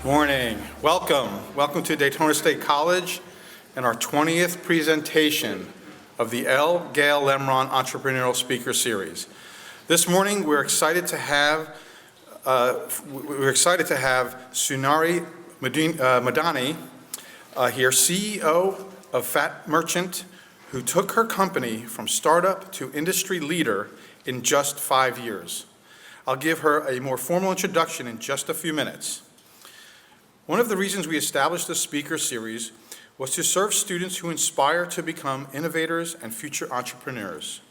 Morning. Welcome to Daytona State College and our 20th presentation of the Gale Lemerand Entrepreneurial Speaker Series. This morning we're excited to have Suneera Madhani here, CEO of Fat Merchant, who took her company from startup to industry leader in just 5 years. I'll give her a more formal introduction in just a few minutes. One of the reasons we established this speaker series was to serve students who inspire to become innovators and future entrepreneurs.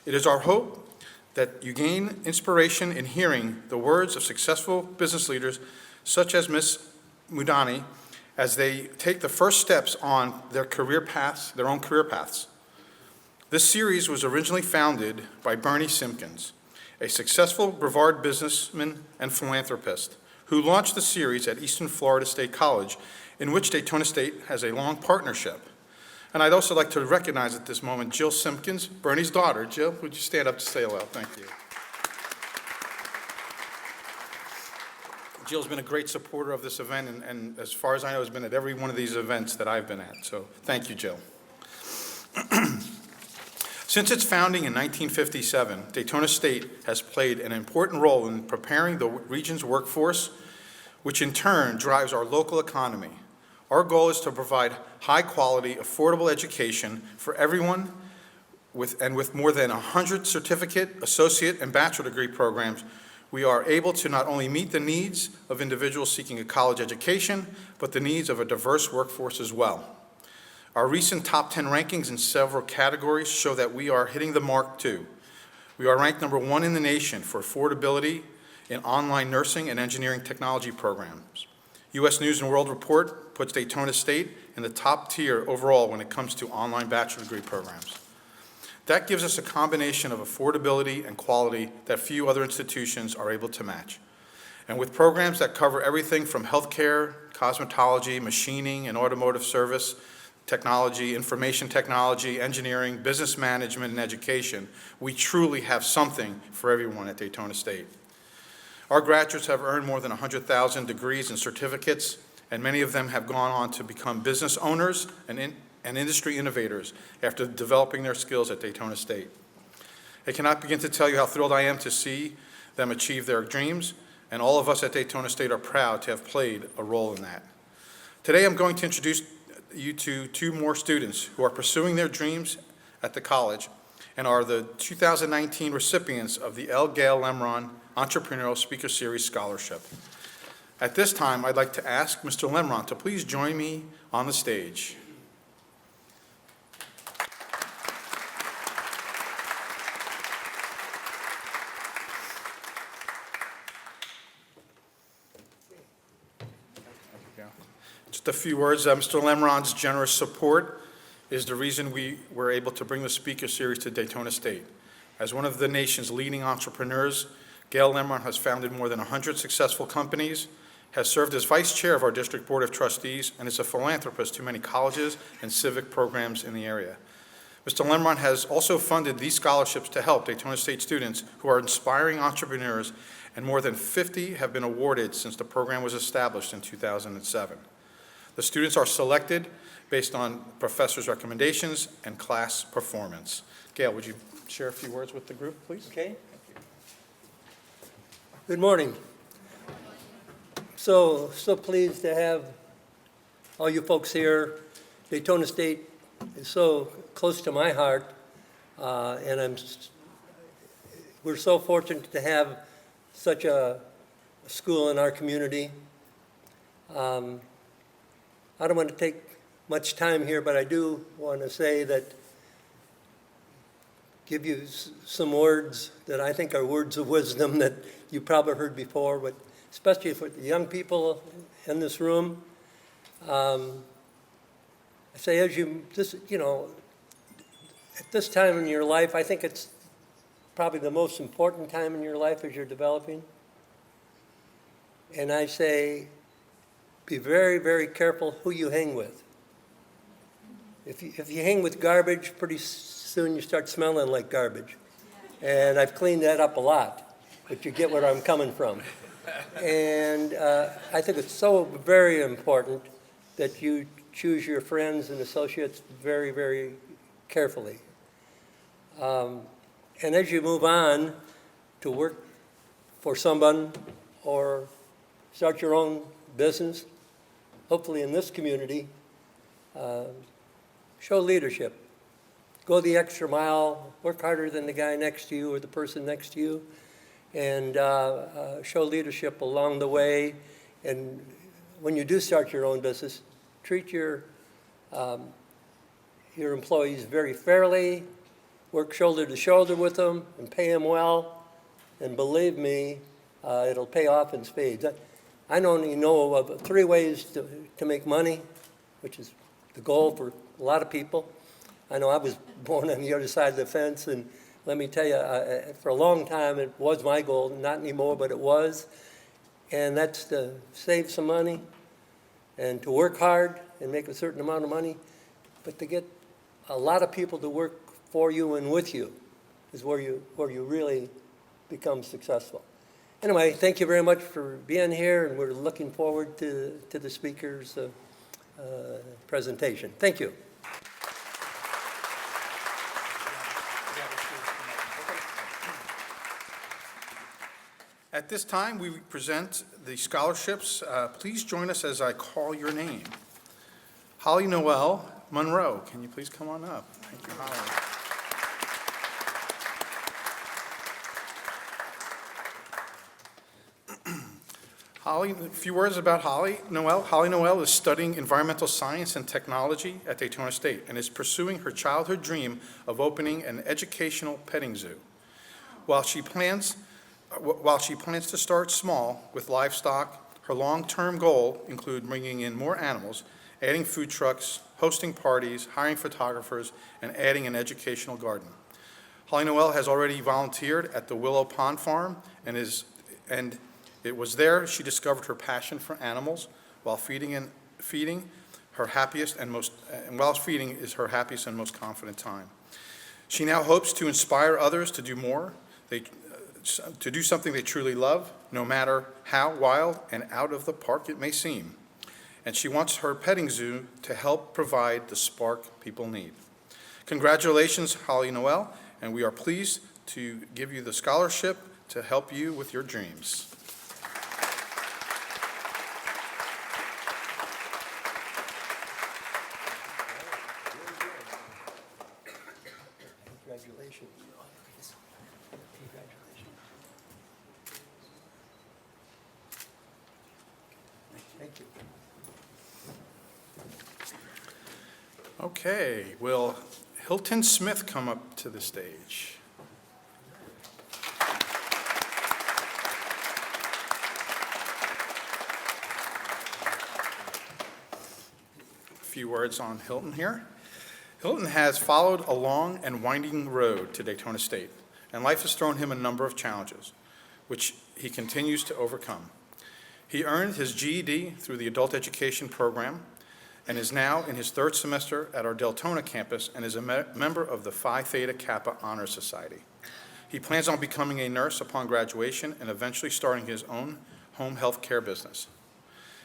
It is our hope that you gain inspiration in hearing the words of successful business leaders such as Ms. Madhani as they take the first steps on their own career paths. This series was originally founded by Bernie Simpkins, a successful Blvd businessman and philanthropist, who launched the series at Eastern Florida State College, in which Daytona State has a long partnership. And I'd also like to recognize at this moment Jill Simpkins, Bernie's daughter. Jill, would you stand up to say hello? Thank you. Jill's been a great supporter of this event, and as far as I know, has been at every one of these events that I've been at. So thank you, Jill. Since its founding in 1957, Daytona State has played an important role in preparing the region's workforce, which in turn drives our local economy. Our goal is to provide high-quality, affordable education for everyone, with more than 100 certificate, associate, and bachelor degree programs. We are able to not only meet the needs of individuals seeking a college education, but the needs of a diverse workforce as well. Our recent top 10 rankings in several categories show that we are hitting the mark too. We are ranked #1 in the nation for affordability in online nursing and engineering technology programs. U.S. News & World Report puts Daytona State in the top tier overall when it comes to online bachelor degree programs. That gives us a combination of affordability and quality that few other institutions are able to match. And with programs that cover everything from healthcare, cosmetology, machining, and automotive service, technology, information technology, engineering, business management, and education, we truly have something for everyone at Daytona State. Our graduates have earned more than 100,000 degrees and certificates, and many of them have gone on to become business owners and industry innovators after developing their skills at Daytona State. I cannot begin to tell you how thrilled I am to see them achieve their dreams, and all of us at Daytona State are proud to have played a role in that. Today I'm going to introduce you to two more students who are pursuing their dreams at the college and are the 2019 recipients of the Gale Lemerand Entrepreneurial Speaker Series Scholarship. At this time, I'd like to ask Mr. Lemerand to please join me on the stage. Just a few words. Mr. Lemerand's generous support is the reason we were able to bring the speaker series to Daytona State. As one of the nation's leading entrepreneurs, Gale Lemerand has founded more than 100 successful companies, has served as vice chair of our district board of trustees, and is a philanthropist to many colleges and civic programs in the area. Mr. Lemerand has also funded these scholarships to help Daytona State students who are inspiring entrepreneurs, and more than 50 have been awarded since the program was established in 2007. The students are selected based on professors' recommendations and class performance. Gale, would you share a few words with the group, please? Okay. Good morning. So pleased to have all you folks here. Daytona State is so close to my heart, and we're so fortunate to have such a school in our community. I don't want to take much time here, but I do want to say that, give you some words that I think are words of wisdom that you probably heard before, but especially for the young people in this room. I say, at this time in your life, I think it's probably the most important time in your life as you're developing. And I say, be very, very careful who you hang with. If you hang with garbage, pretty soon you start smelling like garbage. And I've cleaned that up a lot, but you get where I'm coming from. And I think it's so very important that you choose your friends and associates very, very carefully. And as you move on to work for someone or start your own business, hopefully in this community, show leadership. Go the extra mile, work harder than the guy next to you or the person next to you, and show leadership along the way. And when you do start your own business, treat your employees very fairly, work shoulder to shoulder with them, and pay them well. And believe me, it'll pay off in spades. I only know of 3 ways to make money, which is the goal for a lot of people. I know I was born on the other side of the fence, and let me tell you, for a long time it was my goal, not anymore, but it was. And that's to save some money and to work hard and make a certain amount of money, but to get a lot of people to work for you and with you is where you really become successful. Anyway, thank you very much for being here, and we're looking forward to the speaker's presentation. Thank you. At this time, we present the scholarships. Please join us as I call your name. Holly Noel Monroe, can you please come on up? Thank you, Holly. Holly, a few words about Holly Noel. Holly Noel is studying environmental science and technology at Daytona State and is pursuing her childhood dream of opening an educational petting zoo. While she plans to start small with livestock, her long-term goal includes bringing in more animals, adding food trucks, hosting parties, hiring photographers, and adding an educational garden. Holly Noel has already volunteered at the Willow Pond Farm, and it was there she discovered her passion for animals while feeding is her happiest and most confident time. She now hopes to inspire others to do more, to do something they truly love, no matter how wild and out of the park it may seem. And she wants her petting zoo to help provide the spark people need. Congratulations, Holly Noel, and we are pleased to give you the scholarship to help you with your dreams. Congratulations. Thank you. Okay, will Hilton Smith come up to the stage? A few words on Hilton here. Hilton has followed a long and winding road to Daytona State, and life has thrown him a number of challenges, which he continues to overcome. He earned his GED through the adult education program and is now in his 3rd semester at our Deltona campus and is a member of the Phi Theta Kappa Honor Society. He plans on becoming a nurse upon graduation and eventually starting his own home health care business.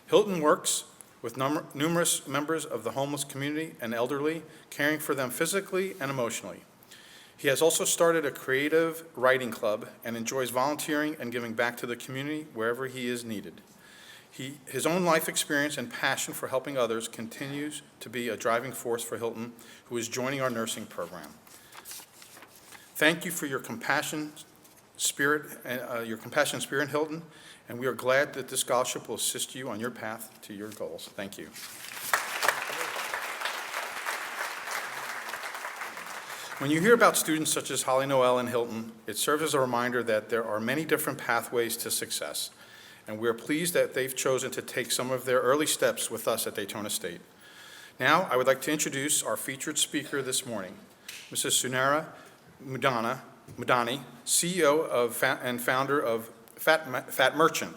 Hilton works with numerous members of the homeless community and elderly, caring for them physically and emotionally. He has also started a creative writing club and enjoys volunteering and giving back to the community wherever he is needed. His own life experience and passion for helping others continues to be a driving force for Hilton, who is joining our nursing program. Thank you for your compassion, spirit, Hilton, and we are glad that this scholarship will assist you on your path to your goals. Thank you. When you hear about students such as Holly Noel and Hilton, it serves as a reminder that there are many different pathways to success, and we are pleased that they've chosen to take some of their early steps with us at Daytona State. Now, I would like to introduce our featured speaker this morning, Mrs. Suneera Madhani, CEO and founder of Fat Merchant.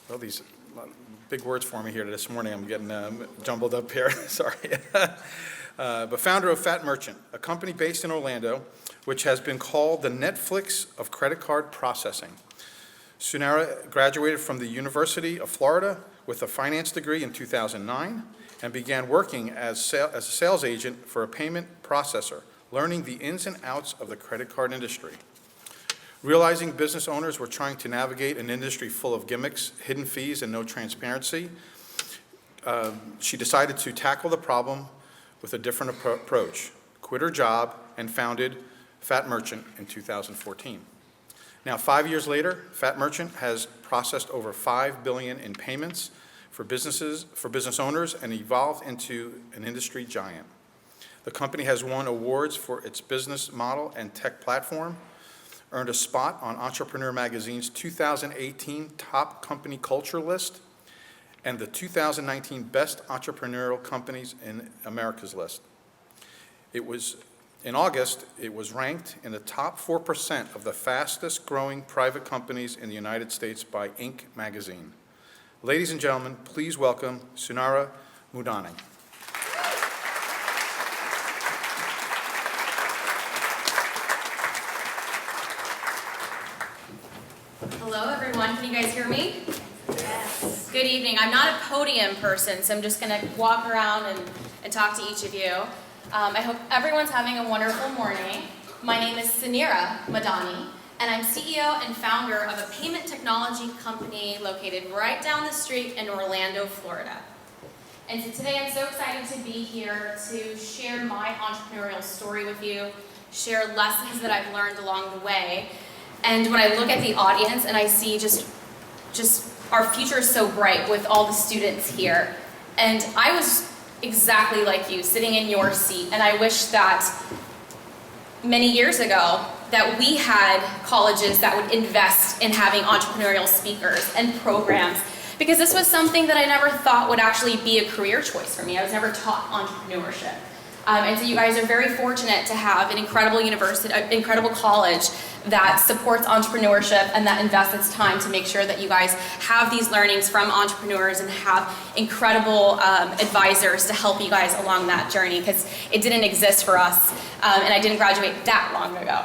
Well, these big words for me here this morning. I'm getting jumbled up here. Sorry. But founder of Fat Merchant, a company based in Orlando, which has been called the Netflix of credit card processing. Suneera graduated from the University of Florida with a finance degree in 2009 and began working as a sales agent for a payment processor, learning the ins and outs of the credit card industry. Realizing business owners were trying to navigate an industry full of gimmicks, hidden fees, and no transparency, she decided to tackle the problem with a different approach, quit her job, and founded Fat Merchant in 2014. Now, 5 years later, Fat Merchant has processed over $5 billion in payments for business owners, and evolved into an industry giant. The company has won awards for its business model and tech platform, earned a spot on Entrepreneur Magazine's 2018 Top Company Culture list, and the 2019 Best Entrepreneurial Companies in America's list. In August, it was ranked in the top 4% of the fastest growing private companies in the United States by Inc. magazine. Ladies and gentlemen, please welcome Suneera Madhani. Hello, everyone. Can you guys hear me? Yes. Good evening. I'm not a podium person, so I'm just going to walk around and talk to each of you. I hope everyone's having a wonderful morning. My name is Suneera Madhani, and I'm CEO and founder of a payment technology company located right down the street in Orlando, Florida. And so today I'm so excited to be here to share my entrepreneurial story with you, share lessons that I've learned along the way. And when I look at the audience and I see just our future is so bright with all the students here. And I was exactly like you, sitting in your seat, and I wish that many years ago that we had colleges that would invest in having entrepreneurial speakers and programs, because this was something that I never thought would actually be a career choice for me. I was never taught entrepreneurship. And so you guys are very fortunate to have an incredible university, an incredible college that supports entrepreneurship and that invests its time to make sure that you guys have these learnings from entrepreneurs and have incredible advisors to help you guys along that journey, because it didn't exist for us, and I didn't graduate that long ago.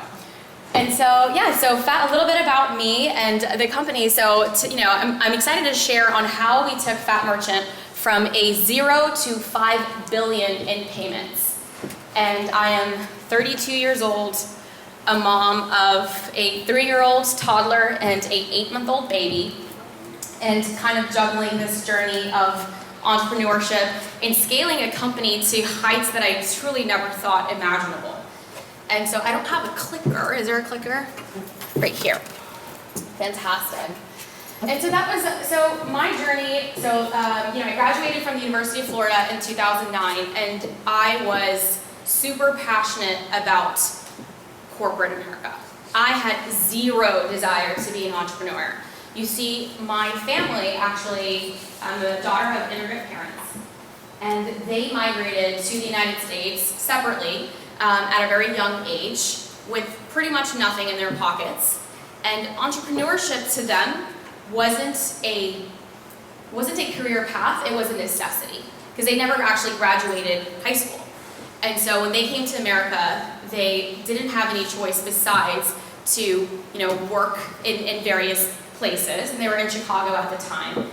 And so, yeah, so a little bit about me and the company. So, I'm excited to share on how we took Fat Merchant from a 0 to $5 billion in payments. And I am 32 years old, a mom of a 3-year-old toddler and an 8-month-old baby, and kind of juggling this journey of entrepreneurship and scaling a company to heights that I truly never thought imaginable. And so I don't have a clicker. Is there a clicker? Right here. Fantastic. And so that was, my journey, I graduated from the University of Florida in 2009, and I was super passionate about corporate America. I had zero desire to be an entrepreneur. You see, my family actually, I'm the daughter of immigrant parents, and they migrated to the United States separately at a very young age with pretty much nothing in their pockets. And entrepreneurship to them wasn't a career path, it was a necessity, because they never actually graduated high school. And so when they came to America, they didn't have any choice besides to, work in various places, and they were in Chicago at the time.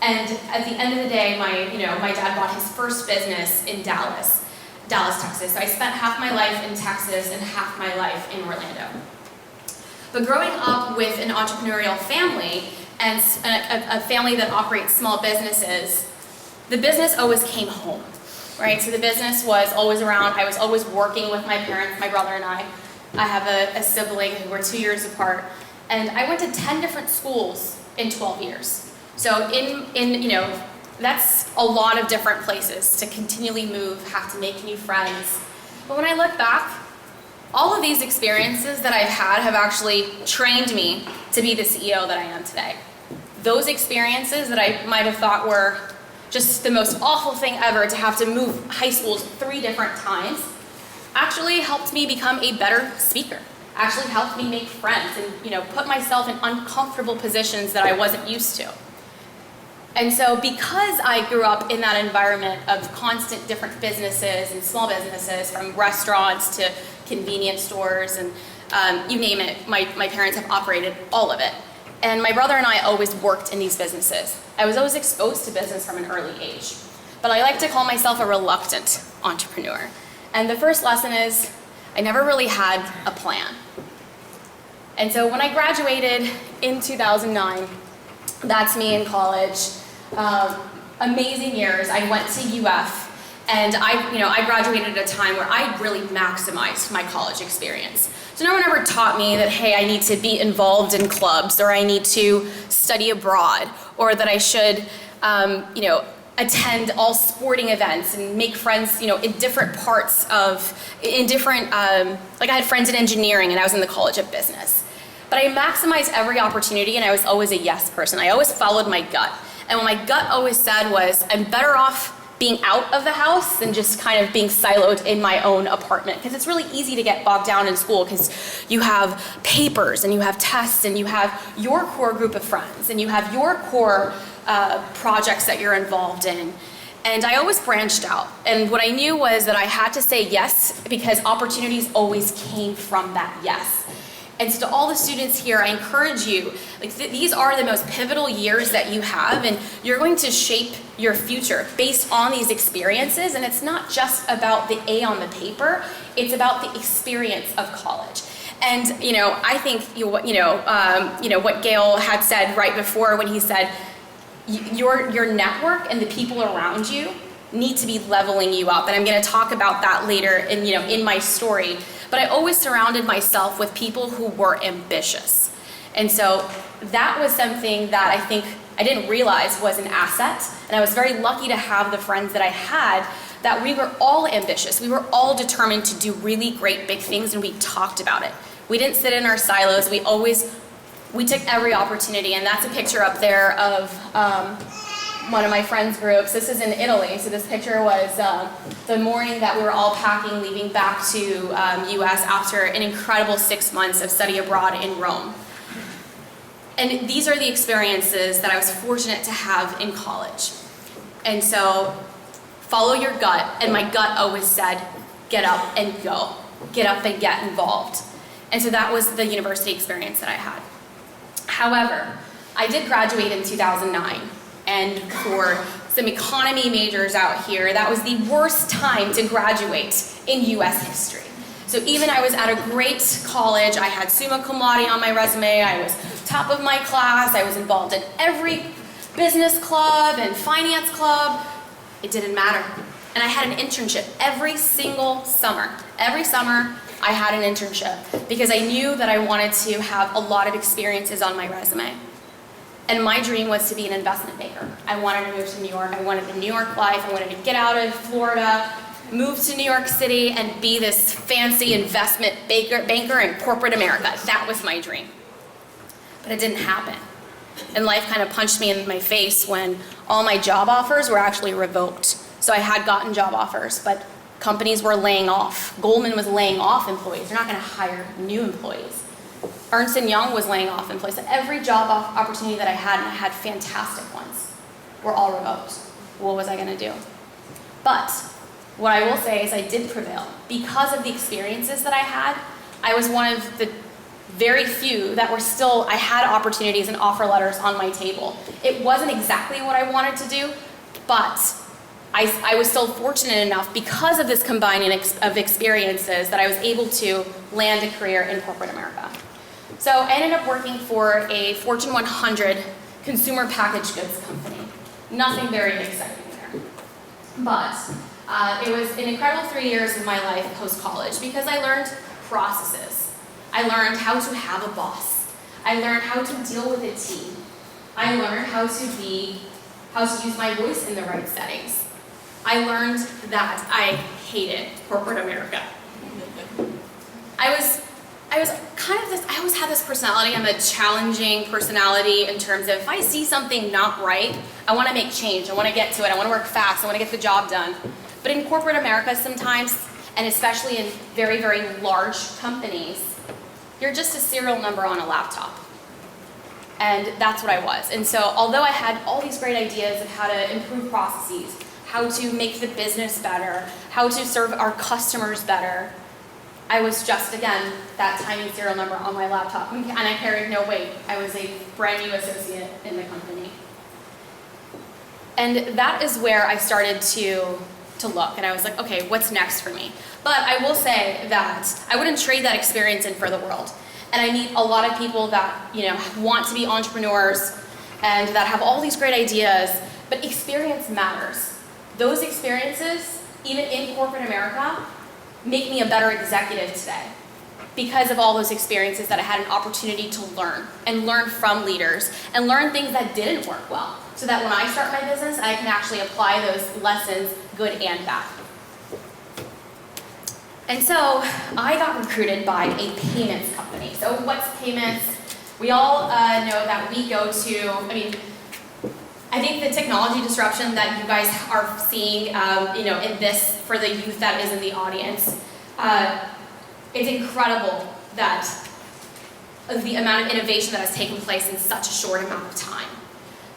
And at the end of the day, my dad bought his first business in Dallas, Texas. So I spent half my life in Texas and half my life in Orlando. But growing up with an entrepreneurial family and a family that operates small businesses, the business always came home. Right, so the business was always around. I was always working with my parents, my brother and I. I have a sibling who we're 2 years apart. And I went to 10 different schools in 12 years. So that's a lot of different places to continually move, have to make new friends. But when I look back, all of these experiences that I've had have actually trained me to be the CEO that I am today. Those experiences that I might have thought were just the most awful thing ever, to have to move high schools 3 different times, actually helped me become a better speaker, actually helped me make friends and put myself in uncomfortable positions that I wasn't used to. And so because I grew up in that environment of constant different businesses and small businesses, from restaurants to convenience stores and you name it, my parents have operated all of it. And my brother and I always worked in these businesses. I was always exposed to business from an early age. But I like to call myself a reluctant entrepreneur. And the first lesson is, I never really had a plan. And so when I graduated in 2009, that's me in college. Amazing years. I went to UF, and I graduated at a time where I really maximized my college experience. So no one ever taught me that, hey, I need to be involved in clubs, or I need to study abroad, or that I should, attend all sporting events and make friends, in different parts of, like I had friends in engineering and I was in the College of Business. But I maximized every opportunity, and I was always a yes person. I always followed my gut. And what my gut always said was, I'm better off being out of the house than just kind of being siloed in my own apartment. Because it's really easy to get bogged down in school because you have papers and you have tests and you have your core group of friends and you have your core projects that you're involved in. And I always branched out. And what I knew was that I had to say yes because opportunities always came from that yes. And so to all the students here, I encourage you, these are the most pivotal years that you have, and you're going to shape your future based on these experiences. And it's not just about the A on the paper, it's about the experience of college. And I think what Gale had said right before when he said, your network and the people around you need to be leveling you up. And I'm going to talk about that later in my story. But I always surrounded myself with people who were ambitious. And so that was something that I think I didn't realize was an asset. And I was very lucky to have the friends that I had, that we were all ambitious. We were all determined to do really great big things, and we talked about it. We didn't sit in our silos. We took every opportunity. And that's a picture up there of one of my friends' groups. This is in Italy. So this picture was the morning that we were all packing, leaving back to US after an incredible 6 months of study abroad in Rome. And these are the experiences that I was fortunate to have in college. And so follow your gut. And my gut always said, get up and go. Get up and get involved. And so that was the university experience that I had. However, I did graduate in 2009. And for some economy majors out here, that was the worst time to graduate in US history. So even I was at a great college, I had summa cum laude on my resume, I was top of my class, I was involved in every business club and finance club, it didn't matter. And I had an internship every single summer. Every summer I had an internship because I knew that I wanted to have a lot of experiences on my resume. And my dream was to be an investment banker. I wanted to move to New York. I wanted a New York life. I wanted to get out of Florida, move to New York City, and be this fancy investment banker in corporate America. That was my dream. But it didn't happen. And life kind of punched me in my face when all my job offers were actually revoked. So I had gotten job offers, but companies were laying off. Goldman was laying off employees. They're not going to hire new employees. Ernst & Young was laying off employees. So every job opportunity that I had, and I had fantastic ones, were all revoked. What was I going to do? But what I will say is I did prevail. Because of the experiences that I had, I was one of the very few that were still, I had opportunities and offer letters on my table. It wasn't exactly what I wanted to do, but I was still fortunate enough because of this combining of experiences that I was able to land a career in corporate America. So I ended up working for a Fortune 100 consumer packaged goods company. Nothing very exciting there. But it was an incredible 3 years of my life post-college because I learned processes. I learned how to have a boss. I learned how to deal with a team. I learned how to use my voice in the right settings. I learned that I hated corporate America. I always had this personality. I'm a challenging personality in terms of if I see something not right, I want to make change. I want to get to it. I want to work fast. I want to get the job done. But in corporate America sometimes, and especially in very, very large companies, you're just a serial number on a laptop. And that's what I was. And so although I had all these great ideas of how to improve processes, how to make the business better, how to serve our customers better, I was just, again, that tiny serial number on my laptop, and I carried no weight. I was a brand new associate in the company. And that is where I started to look, and I was like, okay, what's next for me? But I will say that I wouldn't trade that experience in for the world. And I meet a lot of people that, want to be entrepreneurs and that have all these great ideas, but experience matters. Those experiences, even in corporate America, make me a better executive today because of all those experiences that I had an opportunity to learn and learn from leaders and learn things that didn't work well, so that when I start my business, I can actually apply those lessons, good and bad. And so I got recruited by a payments company. So what's payments? We all know that we go to, I think the technology disruption that you guys are seeing, in this, for the youth that is in the audience, it's incredible that the amount of innovation that has taken place in such a short amount of time.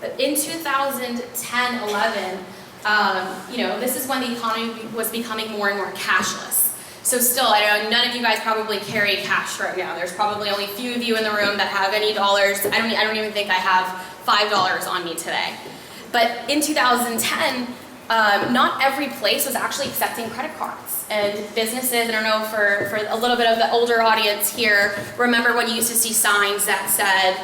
But in 2010, 11, this is when the economy was becoming more and more cashless. So still, I know none of you guys probably carry cash right now. There's probably only a few of you in the room that have any dollars. I don't even think I have $5 on me today. But in 2010, not every place was actually accepting credit cards. And businesses, I don't know, for a little bit of the older audience here, remember when you used to see signs that said,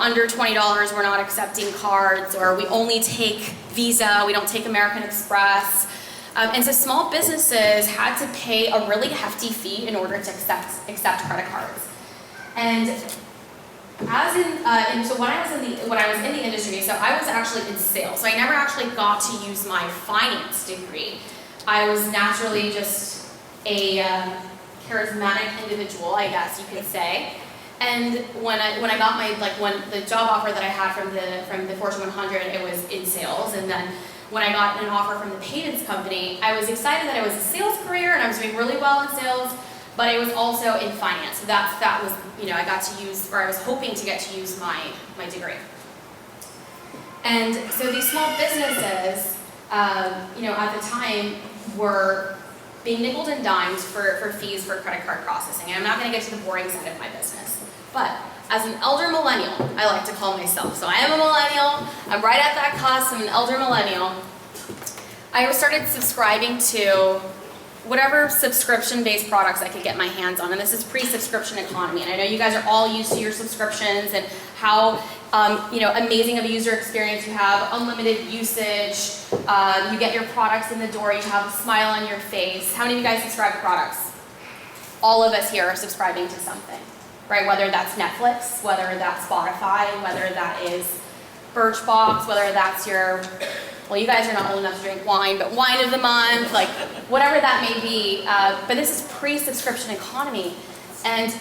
under $20 we're not accepting cards, or we only take Visa, we don't take American Express. And so small businesses had to pay a really hefty fee in order to accept credit cards. And so when I was in the industry, so I was actually in sales. So I never actually got to use my finance degree. I was naturally just a charismatic individual, I guess you could say. And when I got when the job offer that I had from the Fortune 100, it was in sales. And then when I got an offer from the payments company, I was excited that it was a sales career and I was doing really well in sales, but it was also in finance. So that was, I got to use, or I was hoping to get to use my degree. And so these small businesses, at the time were being nickeled and dimed for fees for credit card processing. And I'm not going to get to the boring side of my business. But as an elder millennial, I like to call myself. So I am a millennial. I'm right at that cusp. I'm an elder millennial. I started subscribing to whatever subscription-based products I could get my hands on. And this is pre-subscription economy. And I know you guys are all used to your subscriptions and how amazing of a user experience you have, unlimited usage, you get your products in the door, you have a smile on your face. How many of you guys subscribe to products? All of us here are subscribing to something, right? Whether that's Netflix, whether that's Spotify, whether that is Birchbox, whether that's well, you guys are not old enough to drink wine, but wine of the month, like whatever that may be. But this is pre-subscription economy. And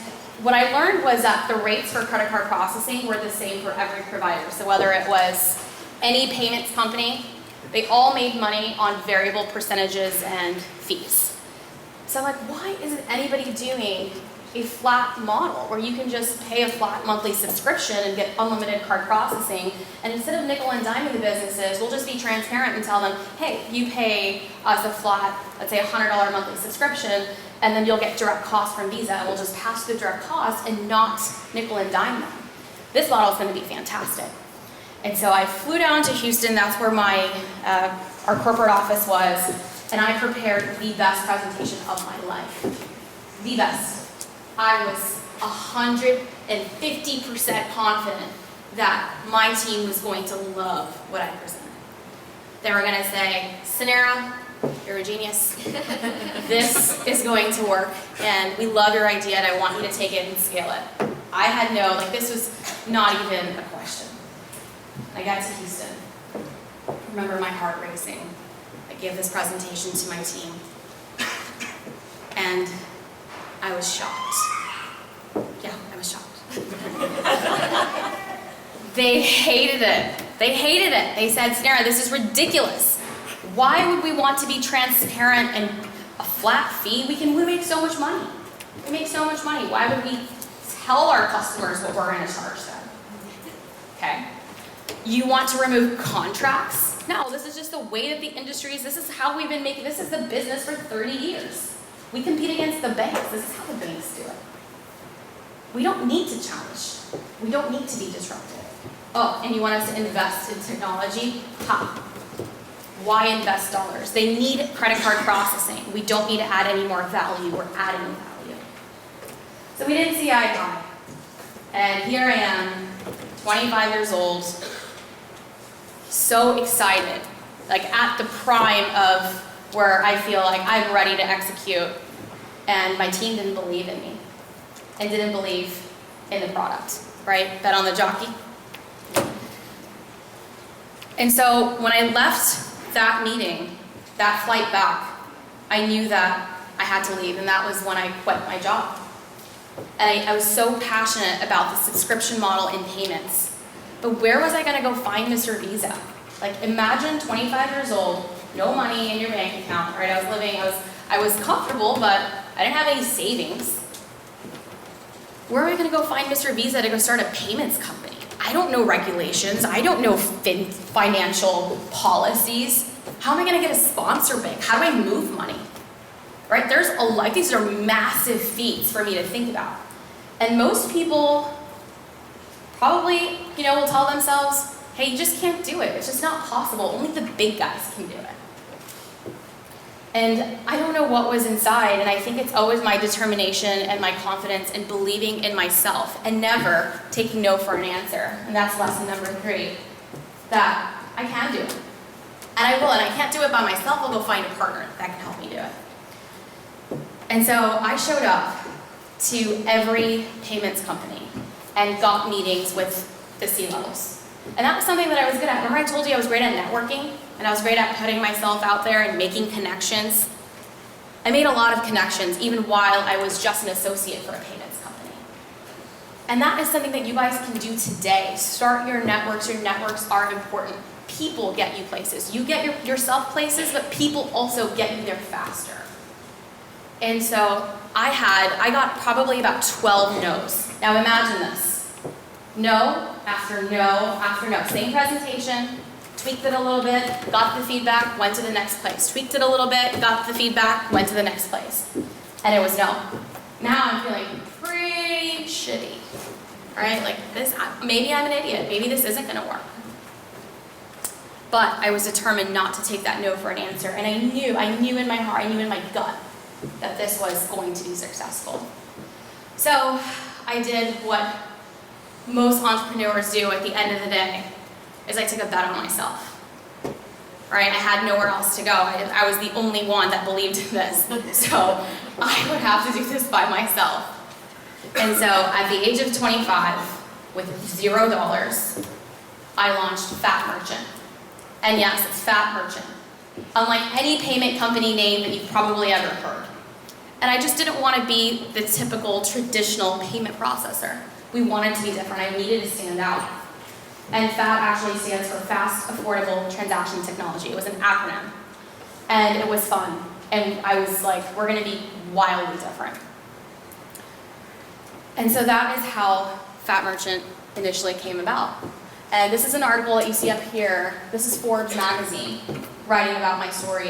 what I learned was that the rates for credit card processing were the same for every provider. So whether it was any payments company, they all made money on variable percentages and fees. So I'm like, why isn't anybody doing a flat model where you can just pay a flat monthly subscription and get unlimited card processing? And instead of nickel and diming the businesses, we'll just be transparent and tell them, hey, you pay us a flat, let's say $100 monthly subscription, and then you'll get direct costs from Visa, and we'll just pass the direct costs and not nickel and dime them. This model is going to be fantastic. And so I flew down to Houston. That's where our corporate office was, and I prepared the best presentation of my life. The best. I was 150% confident that my team was going to love what I presented. They were going to say, Suneera, you're a genius. This is going to work, and we love your idea, and I want you to take it and scale it. I had this was not even a question. I got to Houston. I remember my heart racing. I gave this presentation to my team, and I was shocked. Yeah, I was shocked. They hated it. They hated it. They said, Suneera, this is ridiculous. Why would we want to be transparent and a flat fee? We make so much money. We make so much money. Why would we tell our customers what we're going to charge them? Okay. You want to remove contracts? No, this is just the way that the industry is. This is how we've been making, this is the business for 30 years. We compete against the banks. This is how the banks do it. We don't need to challenge. We don't need to be disruptive. Oh, and you want us to invest in technology? Ha. Why invest dollars? They need credit card processing. We don't need to add any more value. We're adding value. So we didn't see eye to eye. And here I am, 25 years old, so excited, like at the prime of where I feel like I'm ready to execute, and my team didn't believe in me and didn't believe in the product, right? Bet on the jockey. And so when I left that meeting, that flight back, I knew that I had to leave, and that was when I quit my job. And I was so passionate about the subscription model in payments. But where was I gonna go find Mr. Visa? Like, imagine 25 years old, no money in your bank account, right? I was comfortable, but I didn't have any savings. Where am I gonna go find Mr. Visa to go start a payments company? I don't know regulations. I don't know financial policies. How am I gonna get a sponsor bank? How do I move money? Right? These are massive feats for me to think about. And most people probably, will tell themselves, hey, you just can't do it. It's just not possible. Only the big guys can do it. And I don't know what was inside, and I think it's always my determination and my confidence and believing in myself and never taking no for an answer. And that's lesson number 3, that I can do it. And I will, and I can't do it by myself. I'll go find a partner that can help me do it. And so I showed up to every payments company and got meetings with the C-levels. And that was something that I was good at. Remember I told you I was great at networking? And I was great at putting myself out there and making connections. I made a lot of connections even while I was just an associate for a payments company. And that is something that you guys can do today. Start your networks. Your networks are important. People get you places. You get yourself places, but people also get you there faster. And so I got probably about 12 no's. Now imagine this. No after no after no. Same presentation, tweaked it a little bit, got the feedback, went to the next place. Tweaked it a little bit, got the feedback, went to the next place. And it was no. Now I'm feeling pretty shitty, right? Like this, maybe I'm an idiot. Maybe this isn't gonna work. But I was determined not to take that no for an answer. And I knew in my heart, I knew in my gut that this was going to be successful. So I did what most entrepreneurs do at the end of the day, is I took a bet on myself. Right? I had nowhere else to go. I was the only one that believed in this. So I would have to do this by myself. And so at the age of 25, with $0, I launched Fat Merchant. And yes, it's Fat Merchant. Unlike any payment company name that you've probably ever heard. And I just didn't want to be the typical traditional payment processor. We wanted to be different. I needed to stand out. And FAT actually stands for Fast Affordable Transaction Technology. It was an acronym. And it was fun. And I was like, we're going to be wildly different. And so that is how Fat Merchant initially came about. And this is an article that you see up here. This is Forbes magazine writing about my story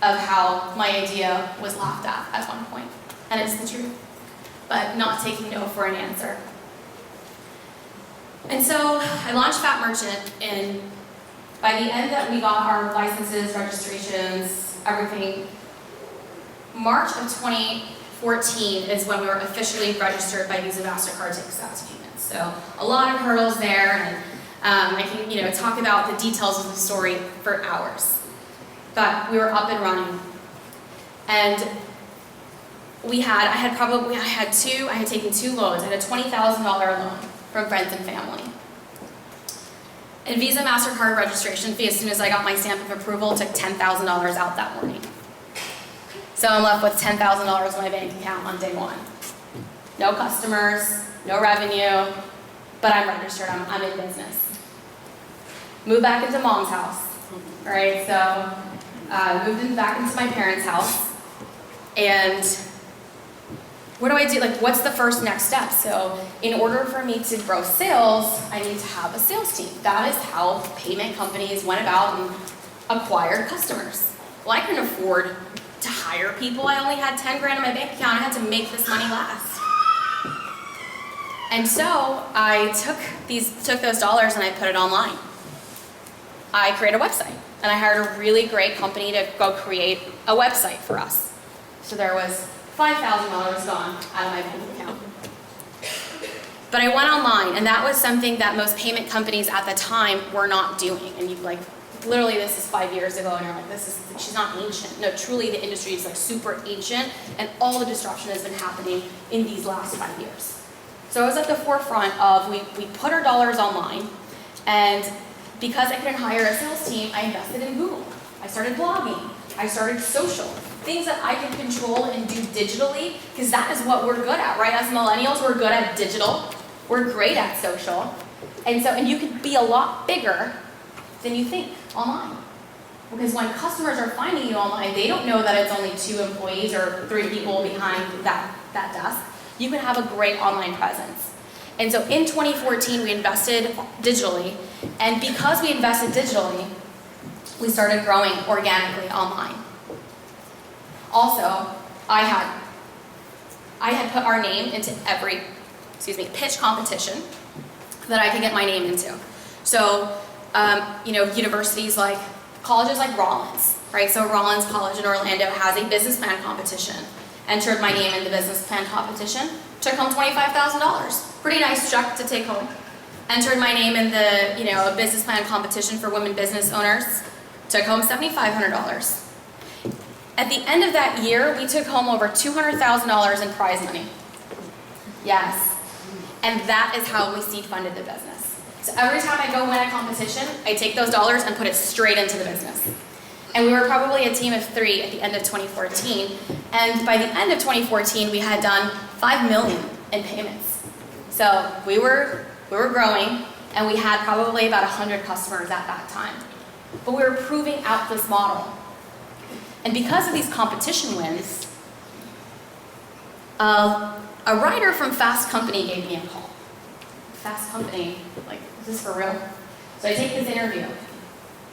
of how my idea was laughed at one point. And it's the truth. But not taking no for an answer. And so I launched Fat Merchant, and by the end that we got our licenses, registrations, everything, March of 2014 is when we were officially registered by Visa, MasterCard to accept payments. So a lot of hurdles there, and I can talk about the details of the story for hours. But we were up and running, and I had taken 2 loans. I had a $20,000 loan from friends and family. And Visa, MasterCard registration fee, as soon as I got my stamp of approval, took $10,000 out that morning. So I'm left with $10,000 in my bank account on day 1. No customers, no revenue, but I'm registered, I'm in business. Moved back into mom's house, right? So moved back into my parents' house, and what do I do? Like, what's the first next step? So in order for me to grow sales, I need to have a sales team. That is how payment companies went about and acquired customers. Well, I couldn't afford to hire hire people. I only had 10 grand in my bank account. I had to make this money last. And so I took those dollars and I put it online. I created a website and I hired a really great company to go create a website for us. So there was $5,000 gone out of my bank account. But I went online, and that was something that most payment companies at the time were not doing. And you like, literally this is 5 years ago, and you're like, she's not ancient. No, truly the industry is like super ancient, and all the disruption has been happening in these last 5 years. So I was at the forefront of, we put our dollars online, and because I couldn't hire a sales team, I invested in Google. I started blogging. I started social. Things that I can control and do digitally, because that is what we're good at, right? As millennials, we're good at digital. We're great at social. And you can be a lot bigger than you think online. Because when customers are finding you online, they don't know that it's only 2 employees or 3 people behind that desk. You can have a great online presence. And so in 2014, we invested digitally. And because we invested digitally, we started growing organically online. Also, I had put our name into every, pitch competition that I could get my name into. So, universities like, colleges like Rollins, right? So Rollins College in Orlando has a business plan competition. Entered my name in the business plan competition, took home $25,000. Pretty nice check to take home. Entered my name in the, a business plan competition for women business owners, took home $7,500. At the end of that year, we took home over $200,000 in prize money. Yes. And that is how we seed funded the business. So every time I go win a competition, I take those dollars and put it straight into the business. And we were probably a team of 3 at the end of 2014. And by the end of 2014, we had done $5 million in payments. So we were growing, and we had probably about 100 customers at that time. But we were proving out this model. And because of these competition wins, a writer from Fast Company gave me a call. Fast Company, like, is this for real? So I take this interview,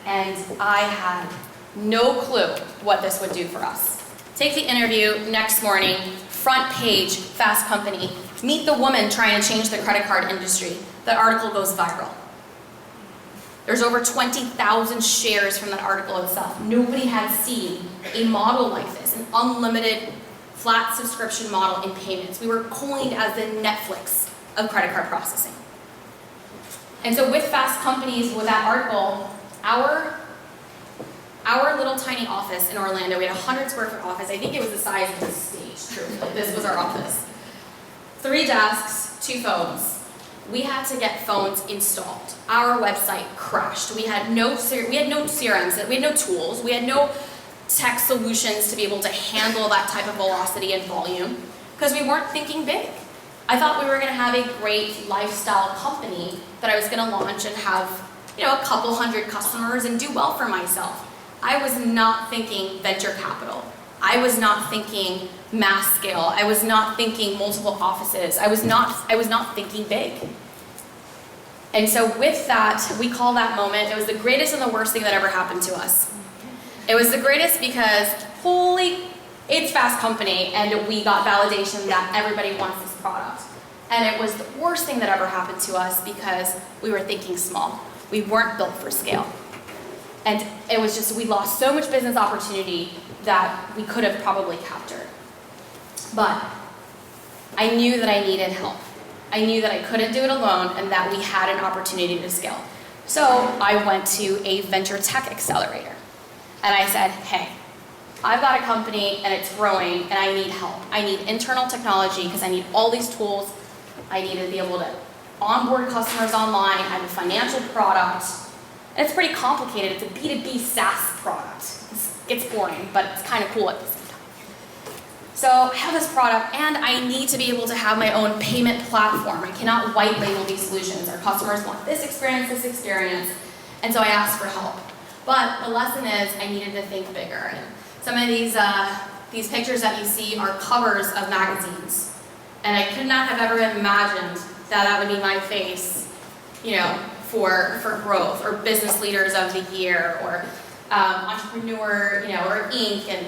and I had no clue what this would do for us. Take the interview, next morning, front page, Fast Company, meet the woman trying to change the credit card industry. The article goes viral. There's over 20,000 shares from that article itself. Nobody had seen a model like this, an unlimited flat subscription model in payments. We were coined as the Netflix of credit card processing. And so with Fast Companies, with that article, our little tiny office in Orlando, we had a 100 square foot office. I think it was the size of this stage, truly. This was our office. 3 desks, 2 phones. We had to get phones installed. Our website crashed. We had no CRMs, we had no tools, we had no tech solutions to be able to handle that type of velocity and volume, because we weren't thinking big. I thought we were gonna have a great lifestyle company that I was gonna launch and have, a couple hundred customers and do well for myself. I was not thinking venture capital. I was not thinking mass scale. I was not thinking multiple offices. I was not thinking big. And so with that, we call that moment, it was the greatest and the worst thing that ever happened to us. It was the greatest because, it's Fast Company, and we got validation that everybody wants this product. And it was the worst thing that ever happened to us because we were thinking small. We weren't built for scale. And it was just, we lost so much business opportunity that we could have probably captured. But I knew that I needed help. I knew that I couldn't do it alone and that we had an opportunity to scale. So I went to a venture tech accelerator. And I said, hey, I've got a company and it's growing and I need help. I need internal technology because I need all these tools. I need to be able to onboard customers online. I have a financial product. And it's pretty complicated. It's a B2B SaaS product. It gets boring, but it's kind of cool at the same time. So I have this product and I need to be able to have my own payment platform. I cannot white label these solutions. Our customers want this experience. And so I asked for help. But the lesson is I needed to think bigger. And some of these pictures that you see are covers of magazines. And I could not have ever imagined that that would be my face, for growth, or business leaders of the year, or entrepreneur, or Inc. And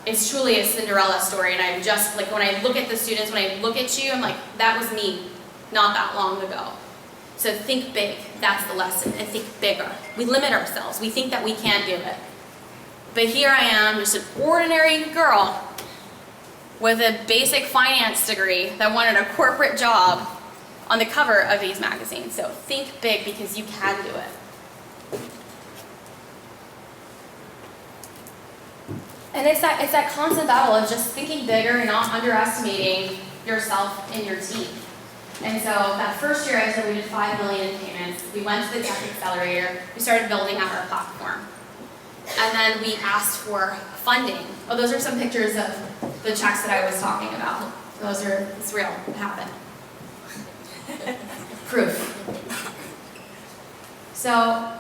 it's truly a Cinderella story, and I'm just, like, when I look at the students, when I look at you, I'm like, that was me not that long ago. So think big, that's the lesson, and think bigger. We limit ourselves, we think that we can't do it. But here I am, just an ordinary girl with a basic finance degree that wanted a corporate job on the cover of these magazines. So think big, because you can do it. And it's that constant battle of just thinking bigger and not underestimating yourself and your team. And so that first year, I said we did $5 million in payments. We went to the tech accelerator. We started building out our platform. And then we asked for funding. Oh, those are some pictures of the checks that I was talking about. It's real, it happened. Proof. So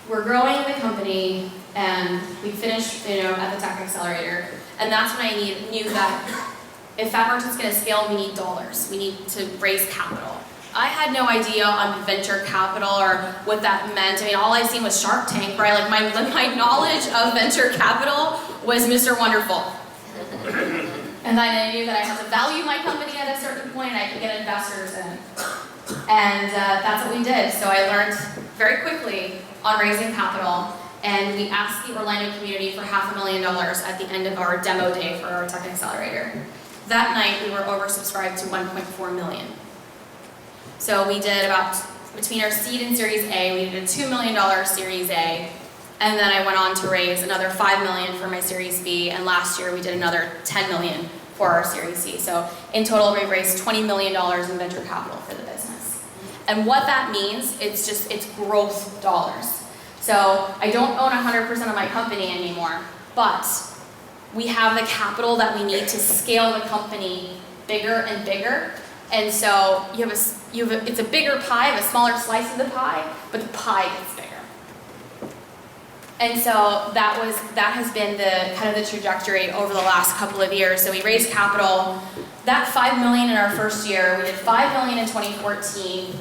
we're growing the company, and we finished, at the tech accelerator. And that's when I knew that if Fat Merchant's going to scale, we need dollars. We need to raise capital. I had no idea on venture capital or what that meant. I mean, all I seen was Shark Tank, right? Like my knowledge of venture capital was Mr. Wonderful. And then I knew that I had to value my company at a certain point, and I could get investors in. And that's what we did. So I learned very quickly on raising capital, and we asked the Orlando community for $500,000 at the end of our demo day for our tech accelerator. That night, we were oversubscribed to 1.4 million. So we did between our seed and Series A, we did a $2 million Series A, and then I went on to raise another $5 million for my Series B, and last year we did another $10 million for our Series C. So in total, we've raised $20 million in venture capital for the business. And what that means, it's growth dollars. So I don't own 100% of my company anymore, but we have the capital that we need to scale the company bigger and bigger. And so it's a bigger pie, a smaller slice of the pie, but the pie gets bigger. And so that has been the kind of the trajectory over the last couple of years. So we raised capital, that $5 million in our first year. We did $5 million in 2014.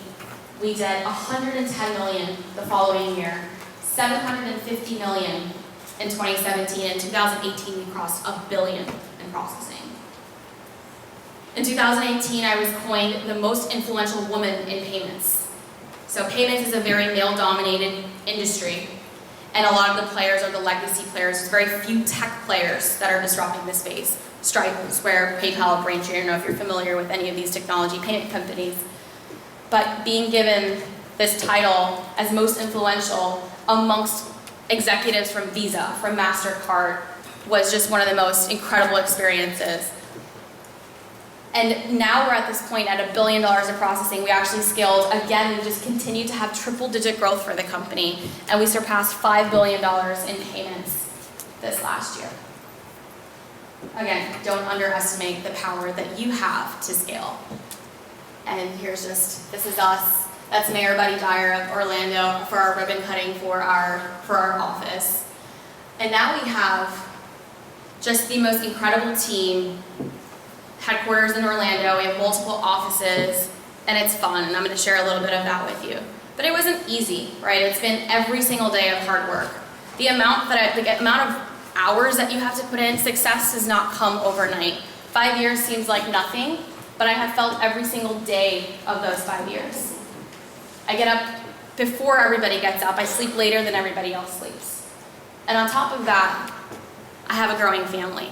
We did $110 million the following year, $750 million in 2017. In 2018, we crossed $1 billion in processing. In 2018, I was coined the most influential woman in payments. So payments is a very male-dominated industry, and a lot of the players are the legacy players. There's very few tech players that are disrupting this space. Stripe, Square, PayPal, Braintree. I don't know if you're familiar with any of these technology payment companies. But being given this title as most influential amongst executives from Visa, from MasterCard, was just one of the most incredible experiences. And now we're at this point at $1 billion of processing. We actually scaled again. We just continued to have triple-digit growth for the company, and we surpassed $5 billion in payments this last year. Again, don't underestimate the power that you have to scale. And this is us. That's Mayor Buddy Dyer of Orlando for our ribbon cutting for our office. And now we have just the most incredible team. Headquarters in Orlando, we have multiple offices, and it's fun, and I'm going to share a little bit of that with you. But it wasn't easy, right? It's been every single day of hard work. The amount of hours that you have to put in, success does not come overnight. 5 years seems like nothing, but I have felt every single day of those 5 years. I get up before everybody gets up. I sleep later than everybody else sleeps. And on top of that, I have a growing family.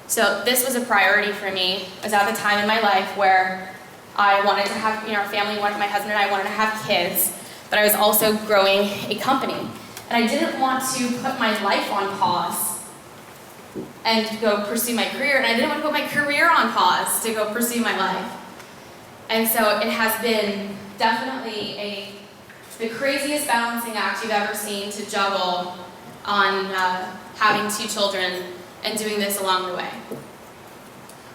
So this was a priority for me. It was at the time in my life where I wanted to have, our family, my husband and I wanted to have kids, but I was also growing a company. And I didn't want to put my life on pause and go pursue my career, and I didn't want to put my career on pause to go pursue my life. And so it has been definitely the craziest balancing act you've ever seen to juggle on having 2 children and doing this along the way.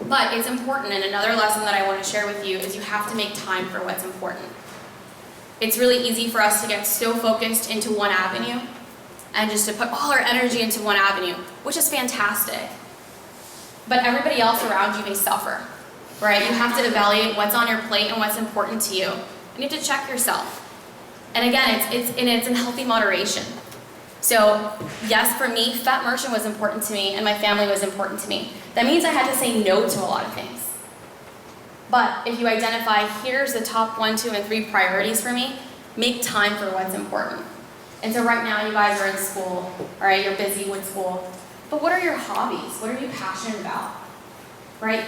But it's important, and another lesson that I want to share with you is you have to make time for what's important. It's really easy for us to get so focused into one avenue and just to put all our energy into one avenue, which is fantastic. But everybody else around you may suffer, right? You have to evaluate what's on your plate and what's important to you. You need to check yourself. And again, it's in healthy moderation. So yes, for me, Fat Merchant was important to me and my family was important to me. That means I had to say no to a lot of things. But if you identify, here's the top 1, 2, and 3 priorities for me, make time for what's important. And so right now you guys are in school, all right, you're busy with school. But what are your hobbies? What are you passionate about? Right?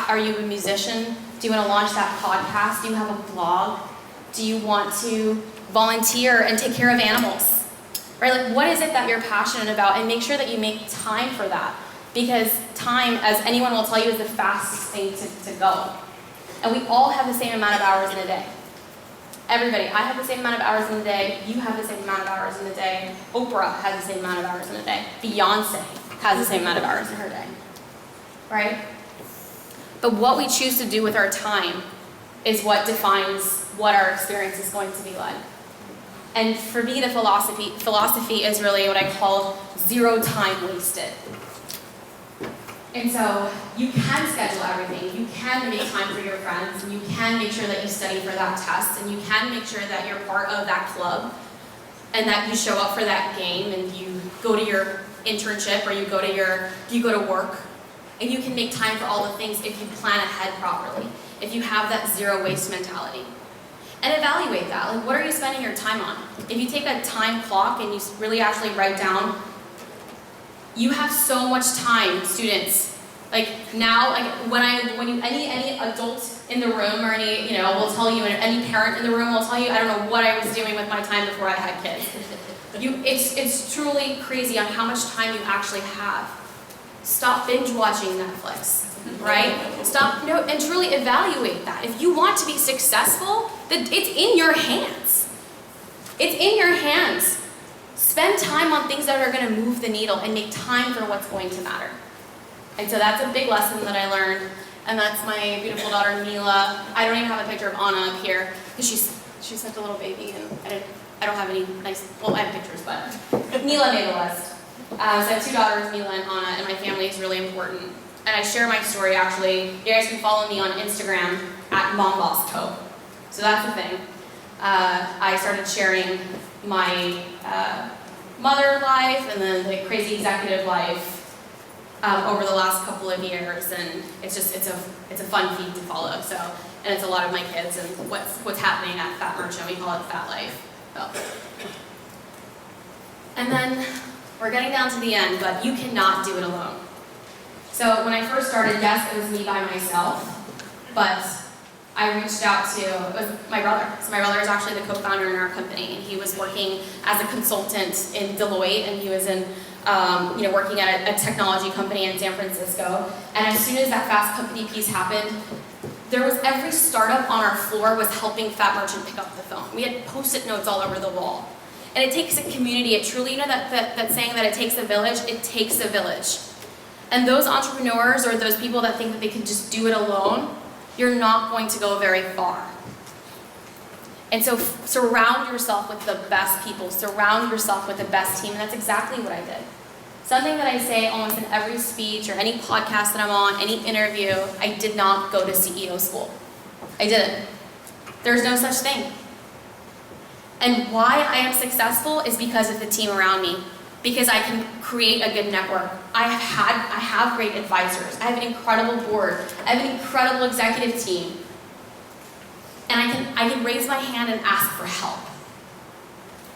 Are you a musician? Do you want to launch that podcast? Do you have a blog? Do you want to volunteer and take care of animals? Right? Like, what is it that you're passionate about? And make sure that you make time for that. Because time, as anyone will tell you, is the fastest thing to go. And we all have the same amount of hours in a day. Everybody, I have the same amount of hours in a day. You have the same amount of hours in a day. Oprah has the same amount of hours in a day. Beyonce has the same amount of hours in her day. Right? But what we choose to do with our time is what defines what our experience is going to be like. And for me, the philosophy is really what I call zero time wasted. And so you can schedule everything. You can make time for your friends, and you can make sure that you study for that test, and you can make sure that you're part of that club, and that you show up for that game, and you go to your internship, or you go to work, and you can make time for all the things if you plan ahead properly, if you have that zero waste mentality. And evaluate that. Like, what are you spending your time on? If you take a time clock and you really actually write down, you have so much time, students. Like now, like any adult in the room or any, will tell you, any parent in the room will tell you, I don't know what I was doing with my time before I had kids. It's truly crazy on how much time you actually have. Stop binge watching Netflix, right? And truly evaluate that. If you want to be successful, then it's in your hands. It's in your hands. Spend time on things that are going to move the needle and make time for what's going to matter. And so that's a big lesson that I learned. And that's my beautiful daughter, Mila. I don't even have a picture of Anna up here because she's such a little baby, and I don't have any nice, well, I have pictures, but Mila made the list. So I have 2 daughters, Mila and Anna, and my family is really important. And I share my story, actually. You guys can follow me on Instagram at MomBossCo. So that's the thing. I started sharing my mother life and then the crazy executive life over the last couple of years, and it's a fun feed to follow. So, and it's a lot of my kids and what's happening at Fat Merchant. We call it Fat Life. So. And then we're getting down to the end, but you cannot do it alone. So when I first started, yes, it was me by myself, but I reached out to my brother. So my brother is actually the co-founder in our company, and he was working as a consultant in Deloitte, and he was in, working at a technology company in San Francisco. And as soon as that Fast Company piece happened, there was every startup on our floor was helping Fat Merchant pick up the phone. We had Post-it notes all over the wall. And it takes a community. It truly, that saying that it takes a village, it takes a village. And those entrepreneurs or those people that think that they can just do it alone, you're not going to go very far. And so surround yourself with the best people, surround yourself with the best team, and that's exactly what I did. Something that I say almost in every speech or any podcast that I'm on, any interview, I did not go to CEO school. I didn't. There's no such thing. And why I am successful is because of the team around me, because I can create a good network. I have great advisors. I have an incredible board. I have an incredible executive team. And I can raise my hand and ask for help.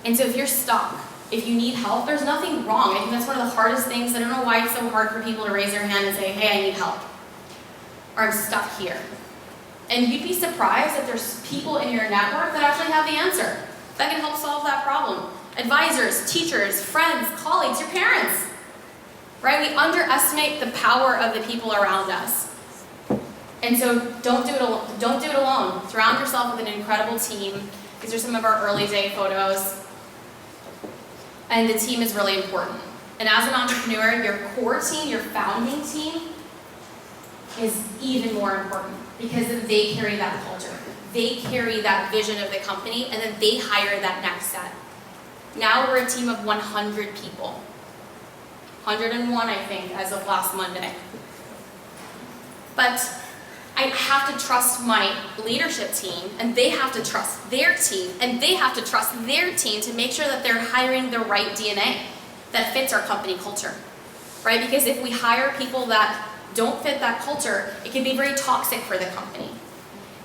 And so if you're stuck, if you need help, there's nothing wrong. I think that's one of the hardest things. I don't know why it's so hard for people to raise their hand and say, hey, I need help. Or I'm stuck here. And you'd be surprised that there's people in your network that actually have the answer, that can help solve that problem. Advisors, teachers, friends, colleagues, your parents. Right? We underestimate the power of the people around us. And so don't do it alone. Surround yourself with an incredible team. These are some of our early day photos. And the team is really important. And as an entrepreneur, your core team, your founding team, is even more important because they carry that culture. They carry that vision of the company, and then they hire that next set. Now we're a team of 100 people. 101, I think, as of last Monday. But I have to trust my leadership team, and they have to trust their team, and they have to trust their team to make sure that they're hiring the right DNA that fits our company culture, right? Because if we hire people that don't fit that culture, it can be very toxic for the company.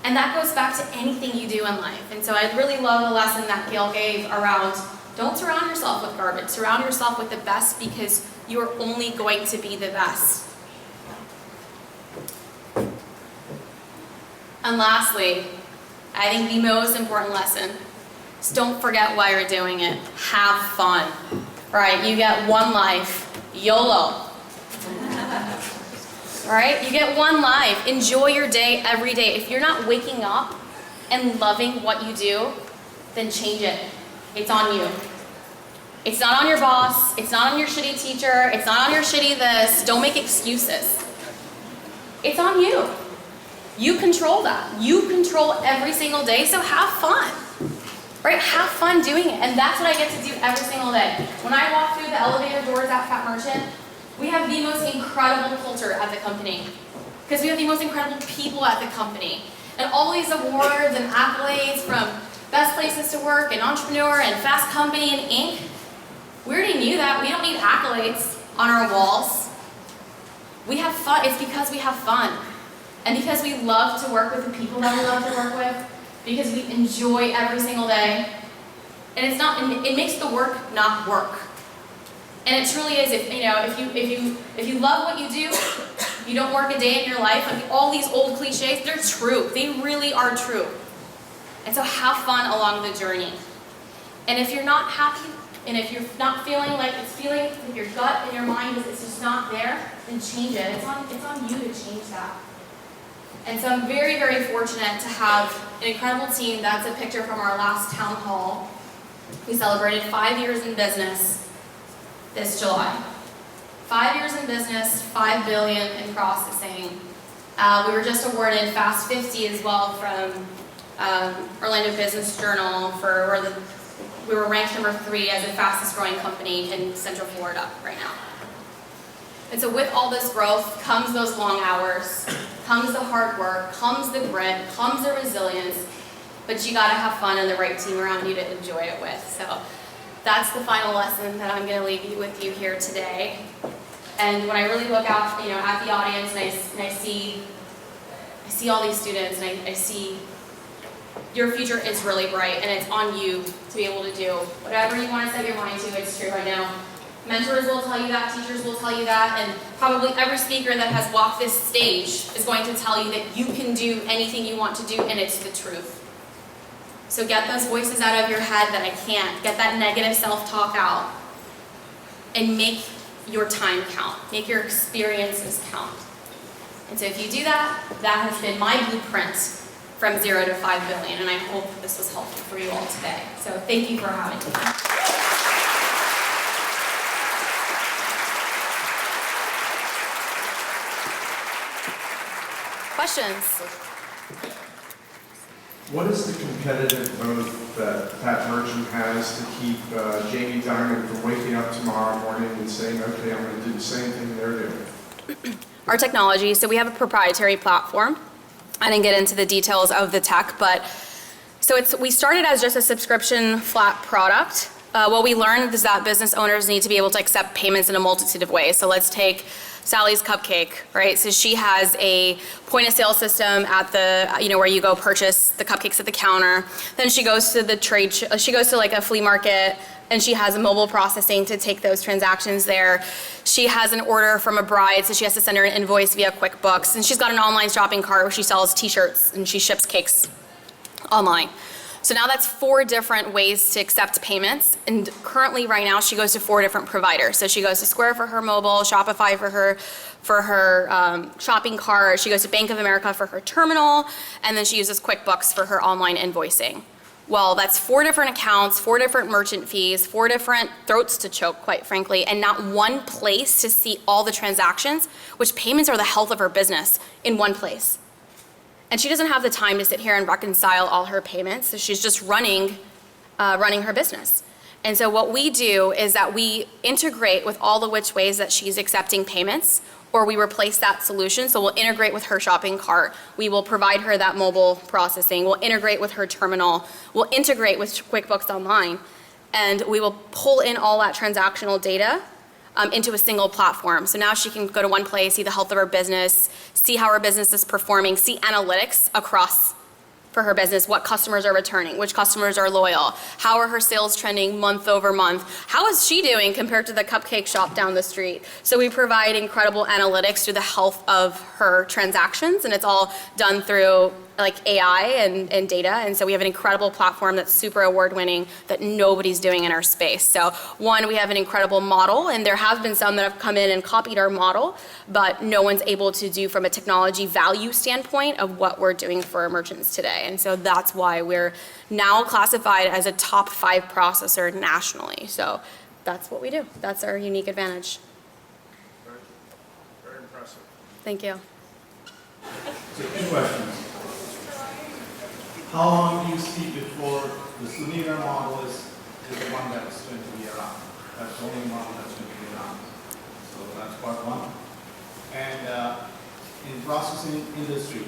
And that goes back to anything you do in life. And so I really love the lesson that Gale gave around, don't surround yourself with garbage, surround yourself with the best, because you are only going to be the best. And lastly, I think the most important lesson is don't forget why you're doing it. Have fun, right? You get one life, YOLO. All right, you get one life. Enjoy your day every day. If you're not waking up and loving what you do, then change it. It's on you. It's not on your boss. It's not on your shitty teacher. It's not on your shitty this. Don't make excuses. It's on you. You control that. You control every single day, so have fun. Right? Have fun doing it. And that's what I get to do every single day. When I walk through the elevator doors at Fat Merchant, we have the most incredible culture at the company. Because we have the most incredible people at the company. And all these awards and accolades from Best Places to Work and Entrepreneur and Fast Company and Inc. We already knew that. We don't need accolades on our walls. We have fun. It's because we have fun. And because we love to work with the people that we love to work with. Because we enjoy every single day. And it's not, it makes the work not work. And it truly is, if you love what you do, you don't work a day in your life. Like all these old cliches, they're true. They really are true. And so have fun along the journey. And if you're not happy, and if you're not feeling like it's feeling, if your gut and your mind is just not there, then change it. It's on you to change that. And so I'm very, very fortunate to have an incredible team. That's a picture from our last town hall. We celebrated 5 years in business this July. 5 years in business, $5 billion in processing. We were just awarded Fast 50 as well from Orlando Business Journal we were ranked number 3 as the fastest growing company in Central Florida right now. And so with all this growth comes those long hours, comes the hard work, comes the grit, comes the resilience, but you gotta have fun and the right team around you to enjoy it with. So that's the final lesson that I'm gonna leave you with you here today. And when I really look out, at the audience and I see all these students and I see your future is really bright, and it's on you to be able to do whatever you want to set your mind to. It's true, I know. Mentors will tell you that, teachers will tell you that, and probably every speaker that has walked this stage is going to tell you that you can do anything you want to do, and it's the truth. So get those voices out of your head that I can't. Get that negative self-talk out, and make your time count. Make your experiences count. And so if you do that, that has been my blueprint from 0 to 5 billion, and I hope this was helpful for you all today. So thank you for having me. Questions? What is the competitive moat that Fat Merchant has to keep Jamie Dimon from waking up tomorrow morning and saying, okay, I'm going to do the same thing they're doing? Our technology, so we have a proprietary platform. I didn't get into the details of the tech, but we started as just a subscription flat product. What we learned is that business owners need to be able to accept payments in a multitude of ways. So let's take Sally's Cupcake, right? So she has a point of sale system at the, where you go purchase the cupcakes at the counter. Then she goes to the she goes to like a flea market, and she has a mobile processing to take those transactions there. She has an order from a bride, so she has to send her an invoice via QuickBooks. And she's got an online shopping cart where she sells t-shirts and she ships cakes online. So now that's 4 different ways to accept payments. And currently right now she goes to 4 different providers. So she goes to Square for her mobile, Shopify for her shopping cart. She goes to Bank of America for her terminal, and then she uses QuickBooks for her online invoicing. Well, that's 4 different accounts, 4 different merchant fees, 4 different throats to choke, quite frankly, and not one place to see all the transactions, which payments are the health of her business, in one place. And she doesn't have the time to sit here and reconcile all her payments, so she's just running her business. And so what we do is that we integrate with all the which ways that she's accepting payments, or we replace that solution. So we'll integrate with her shopping cart. We will provide her that mobile processing. We'll integrate with her terminal. We'll integrate with QuickBooks Online. And we will pull in all that transactional data into a single platform. So now she can go to one place, see the health of her business, see how her business is performing, see analytics across for her business, what customers are returning, which customers are loyal, how are her sales trending month over month, how is she doing compared to the cupcake shop down the street. So we provide incredible analytics through the health of her transactions, and it's all done through like AI and data. And so we have an incredible platform that's super award-winning that nobody's doing in our space. So one, we have an incredible model, and there have been some that have come in and copied our model, but no one's able to do from a technology value standpoint of what we're doing for our merchants today. And so that's why we're now classified as a top 5 processor nationally. So that's what we do. That's our unique advantage. Very, very impressive. Thank you. So 2 questions. How long do you see before the Suneera model is the one that's going to be around? That's the only model that's going to be around. So that's part 1. And in processing industry,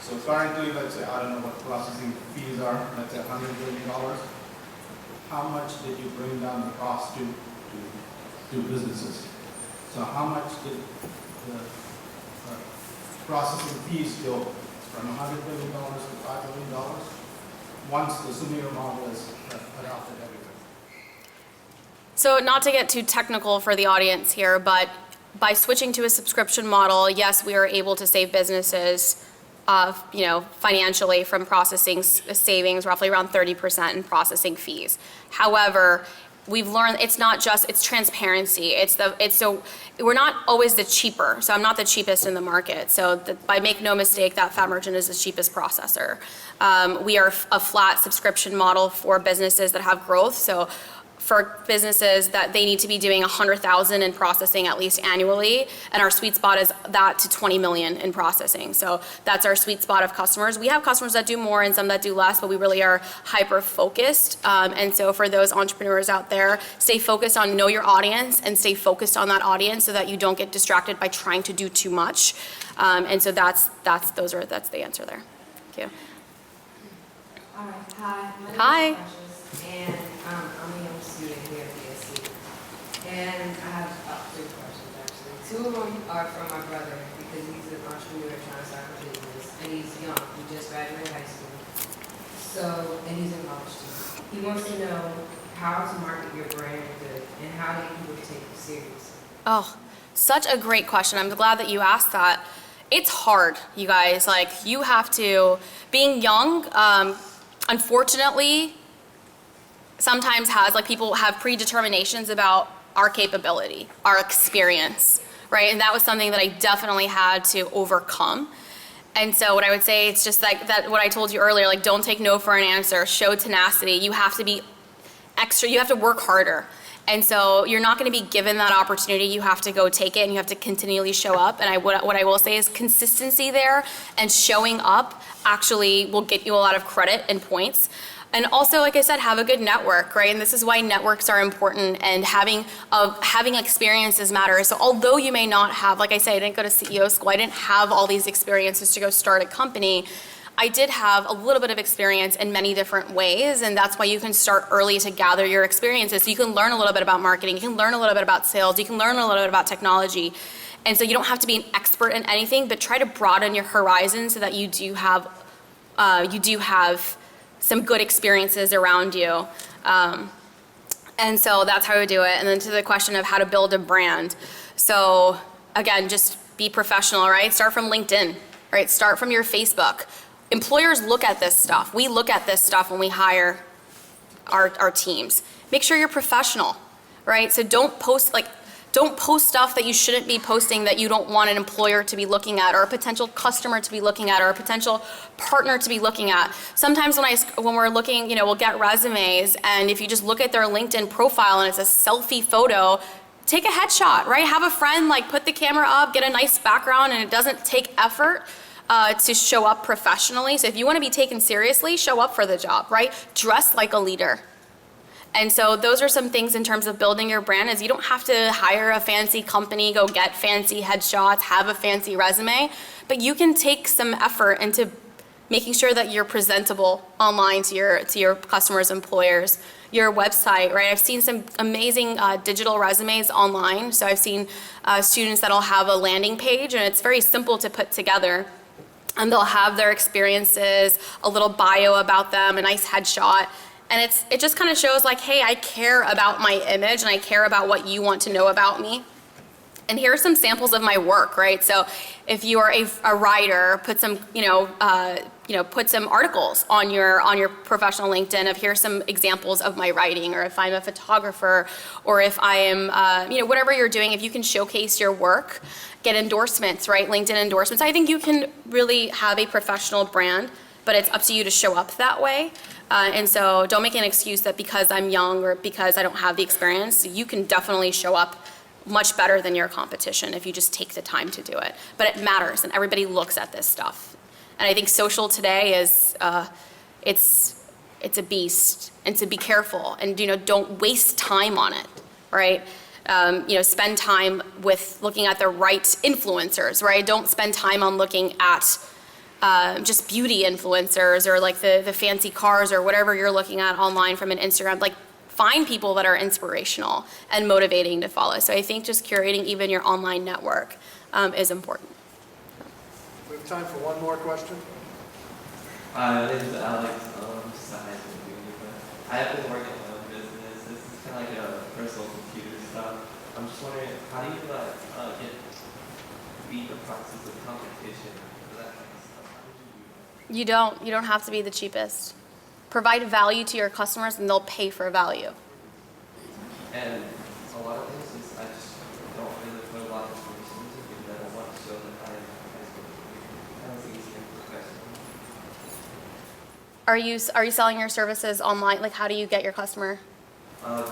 so currently, let's say, I don't know what processing fees are, let's say $100 billion. How much did you bring down the cost to businesses? So how much did the processing fees go from $100 billion to $5 billion once the Suneera model is adopted everywhere? So not to get too technical for the audience here, but by switching to a subscription model, yes, we are able to save businesses financially from processing savings, roughly around 30% in processing fees. However, we've learned it's not just, it's transparency. So we're not always the cheaper. So I'm not the cheapest in the market. So by make no mistake, that fat merchant is the cheapest processor. We are a flat subscription model for businesses that have growth. So for businesses that they need to be doing 100,000 in processing at least annually, and our sweet spot is that to 20 million in processing. So that's our sweet spot of customers. We have customers that do more and some that do less, but we really are hyper focused. And so for those entrepreneurs out there, stay focused on know your audience and stay focused on that audience so that you don't get distracted by trying to do too much. And so that's the answer there. Thank you. All right, hi. My name Hi. is Precious, and I'm a young student here at BSC. And I have 3 questions, actually. 2 of them are from my brother, because he's an entrepreneur trying to start a business, and he's young. He just graduated high school. So, and he's in college too. He wants to know how to market your brand good, and how do people take you serious? Oh, such a great question. I'm glad that you asked that. It's hard, you guys. Like, you have to, being young, unfortunately, sometimes people have predeterminations about our capability, our experience, right? And that was something that I definitely had to overcome. And so what I would say, it's just like that, what I told you earlier, like, don't take no for an answer, show tenacity. You have to be extra, you have to work harder. And so you're not going to be given that opportunity. You have to go take it, and you have to continually show up. And what I will say is consistency there and showing up actually will get you a lot of credit and points. And also, like I said, have a good network, right? And this is why networks are important, and having experiences matter. So although you may not have, like I say, I didn't go to CEO school, I didn't have all these experiences to go start a company, I did have a little bit of experience in many different ways, and that's why you can start early to gather your experiences. So you can learn a little bit about marketing, you can learn a little bit about sales, you can learn a little bit about technology. And so you don't have to be an expert in anything, but try to broaden your horizon so that you do have some good experiences around you. And so that's how we do it. And then to the question of how to build a brand. So again, just be professional, right? Start from LinkedIn, right? Start from your Facebook. Employers look at this stuff. We look at this stuff when we hire our teams. Make sure you're professional, right? So don't post stuff that you shouldn't be posting that you don't want an employer to be looking at, or a potential customer to be looking at, or a potential partner to be looking at. Sometimes when we're looking, we'll get resumes, and if you just look at their LinkedIn profile and it's a selfie photo, take a headshot, right? Have a friend put the camera up, get a nice background, and it doesn't take effort to show up professionally. So if you want to be taken seriously, show up for the job, right? Dress like a leader. And so those are some things in terms of building your brand is you don't have to hire a fancy company, go get fancy headshots, have a fancy resume, but you can take some effort into making sure that you're presentable online to your customers, employers, your website, right? I've seen some amazing digital resumes online. So I've seen students that'll have a landing page, and it's very simple to put together. And they'll have their experiences, a little bio about them, a nice headshot. And it just kind of shows like, hey, I care about my image and I care about what you want to know about me. And here are some samples of my work, right? So if you are a writer, put some, put some articles on your professional LinkedIn of here's some examples of my writing, or if I'm a photographer, or if I am, whatever you're doing, if you can showcase your work, get endorsements, right? LinkedIn endorsements. I think you can really have a professional brand, but it's up to you to show up that way. And so don't make an excuse that because I'm young or because I don't have the experience. You can definitely show up much better than your competition if you just take the time to do it. But it matters, and everybody looks at this stuff. And I think social today is, it's a beast, and to be careful, and don't waste time on it, right? Spend time with looking at the right influencers, right? Don't spend time on looking at just beauty influencers or like the fancy cars or whatever you're looking at online from an Instagram. Like, find people that are inspirational and motivating to follow. So I think just curating even your online network is important. We have time for one more question. Hi, my name is Alex. I'm just a high school student, but I have been working on my own business. This is kind of like a personal computer stuff. I'm just wondering, how do you beat the process of competition for that kind of stuff? How would you do that? You don't have to be the cheapest. Provide value to your customers and they'll pay for value. And a lot of things is I just don't really put a lot of information into it because I don't want to show that I am a high school student. I don't think it's professional. Are you selling your services online? Like, how do you get your customer? Just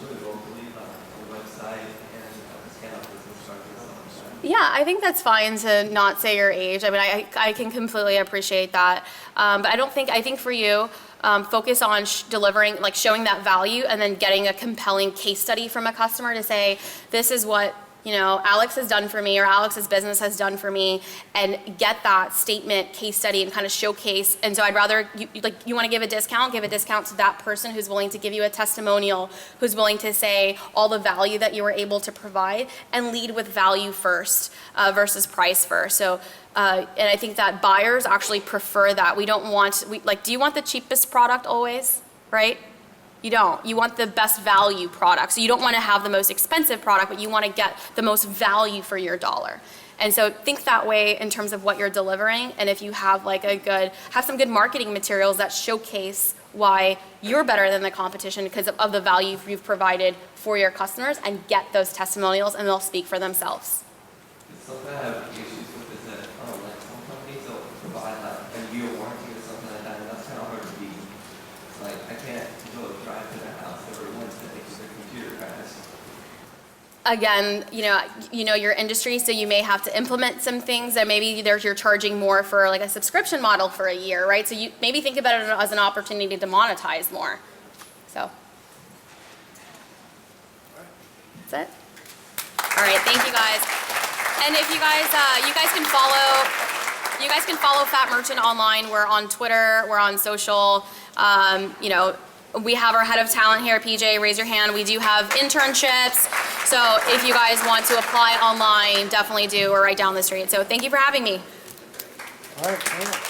usually locally, the website, and just get out business cards and stuff like that. Yeah, I think that's fine to not say your age. I mean, I can completely appreciate that. But I think for you, focus on delivering, like showing that value and then getting a compelling case study from a customer to say, this is what, Alex has done for me or Alex's business has done for me, and get that statement, case study, and kind of showcase. And so I'd rather, you want to give a discount to that person who's willing to give you a testimonial, who's willing to say all the value that you were able to provide, and lead with value first versus price first. So, and I think that buyers actually prefer that. Do you want the cheapest product always, right? You don't. You want the best value product. So you don't want to have the most expensive product, but you want to get the most value for your dollar. And so think that way in terms of what you're delivering. And if you have have some good marketing materials that showcase why you're better than the competition because of the value you've provided for your customers, and get those testimonials, and they'll speak for themselves. Something I have issues with is that some companies will provide a year warranty or something like that, and that's kind of hard to beat. I can't go drive to their house every Wednesday because their computer crashed. Again, your industry, so you may have to implement some things that maybe you're charging more for like a subscription model for a year, right? So you maybe think about it as an opportunity to monetize more. So that's it. All right, thank you guys. And if you guys can follow Fat Merchant online. We're on Twitter, we're on social. We have our head of talent here, PJ, raise your hand. We do have internships. So if you guys want to apply online, definitely do. We're right down the street. So thank you for having me. All right.